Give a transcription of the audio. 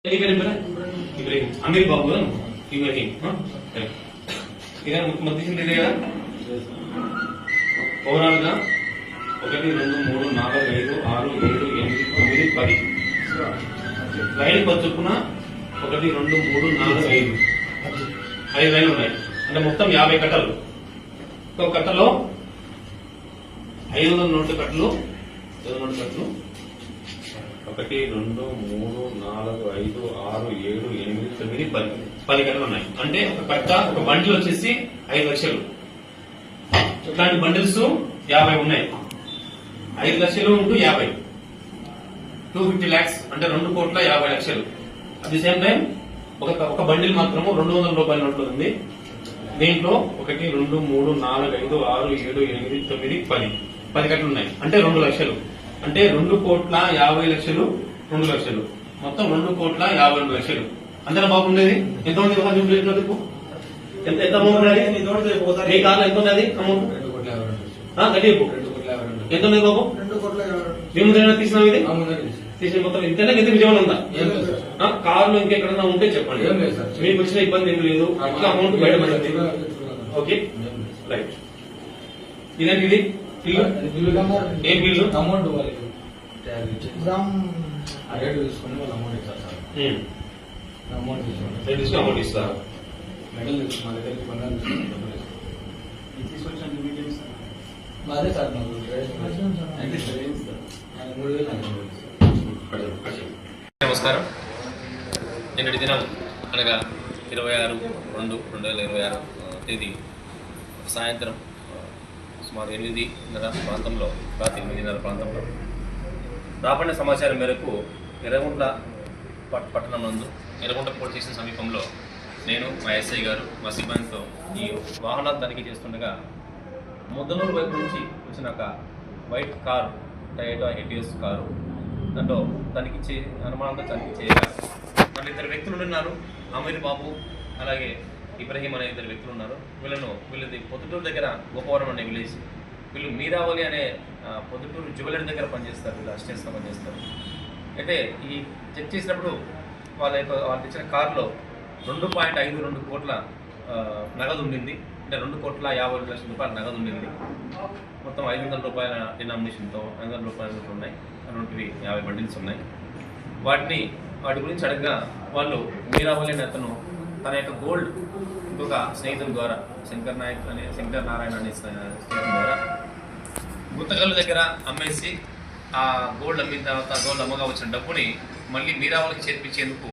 इब्राहिम अमीर बाबू इब्राहिम మొత్తం తీసింది కదా ఓవరాల్ గా 1 2 3 4 5 6 7 8 9 10 లైన్ పచ్చుకున్న 1 2 3 4 5 5 లైన్లు ఉన్నాయి అంటే మొత్తం 50 కట్టలు ఒక కట్టలో 500 నోట్ల కట్టలు 1 2 3 4 5 6 7 8 9 10 కట్టలు ఉన్నాయి అంటే ఒక కట్ట ఒక బండిల్ వచ్చేసి 5 లక్షలు. ఇట్లాంటి బండిల్స్ 50 ఉన్నాయి. 5 లక్షలు ఇంటూ 50 250 lakhs అంటే 2,50,00,000. అట్ ది సేమ్ టైం ఒక బండిల్ మాత్రము 200 రూపాయల నోట్లు ఉంది. దీంట్లో 1 2 3 4 5 6 7 8 9 10 కట్టలు ఉన్నాయి అంటే 2 లక్షలు అంటే 2,50,00,000 2 లక్షలు మొత్తం 2,52,00,000. అంతేనా బాగుండేది? ఎంత ఉంది ఎంత అమౌంట్ ఈ కార్లో ఎంత ఉంది? అమౌంట్ గట్టి ఎంత ఉంది బాబు? మీ ముందు తీసినావు ఇది తీసిన మొత్తం ఇంతనే ఎంత విజయవాడ ఉందా? కార్లో ఇంకెక్కడన్నా ఉంటే చెప్పండి. మీకు వచ్చిన ఇబ్బంది ఏం లేదు. అట్లా అమౌంట్ బయట పడుతుంది. Okay right. ఇదేంటి ఇది ఏం బిల్లు? అమౌంట్ తీసుకుని వాళ్ళు అమౌంట్ ఇస్తారు సార్. అమౌంట్ ఇస్తారు. మెడల్ మా దగ్గర అదే సార్ నమస్కారం. నిన్నటి దినం అనగా 26/2/2026 తేదీ సాయంత్రం సుమారు 8:30 ప్రాంతంలో రాత్రి 8:30 ప్రాంతంలో రాబడిన సమాచారం మేరకు ఎర్రగుంట్ల పట్టణం నందు ఎర్రగుంట పోలీస్ స్టేషన్ సమీపంలో నేను మా ఎస్ఐ గారు మా సిబ్బందితో ఈ వాహనాలు తనిఖీ చేస్తుండగా ముద్దనూరు వైపు నుంచి వచ్చిన ఒక white car Toyota Etios car దాంట్లో అనుమానంతో తనిఖీ చేయగా మన 2 వ్యక్తులు ఉన్నారు. అమీర్ బాబు అలాగే ఇబ్రహీం అనే 2 వ్యక్తులు ఉన్నారు. వీళ్ళది పొద్దుటూరు దగ్గర గోపవరం అనే విలేజ్. వీళ్ళు మీరావళి అనే పొద్దుటూరు జ్యువెలరీ దగ్గర పనిచేస్తారు. వీళ్ళు అసిస్టెంట్స్గా పనిచేస్తారు. అయితే ఈ చెక్ చేసినప్పుడు వాళ్ళు ఇచ్చిన కారులో 2.52 కోట్ల నగదు ఉండింది. అంటే 2,50,00,000 రూపాయల నగదు ఉండింది. మొత్తం 500 రూపాయల డినామినేషన్తో 500 రూపాయలు ఉన్నాయి. అటువంటివి 50 బండిల్స్ ఉన్నాయి. వాటి గురించి అడగగా వాళ్ళు మీరావళి అనే అతను తన యొక్క గోల్డ్ ఇంకొక స్నేహితుని ద్వారా శంకర్ నారాయణ అనే స్నేహితుని ద్వారా గుత్తగల్లు దగ్గర అమ్మేసి ఆ గోల్డ్ అమ్మిన తర్వాత గోల్డ్ అమ్మగా వచ్చిన డబ్బుని మళ్ళీ మీరావళికి చేర్పించేందుకు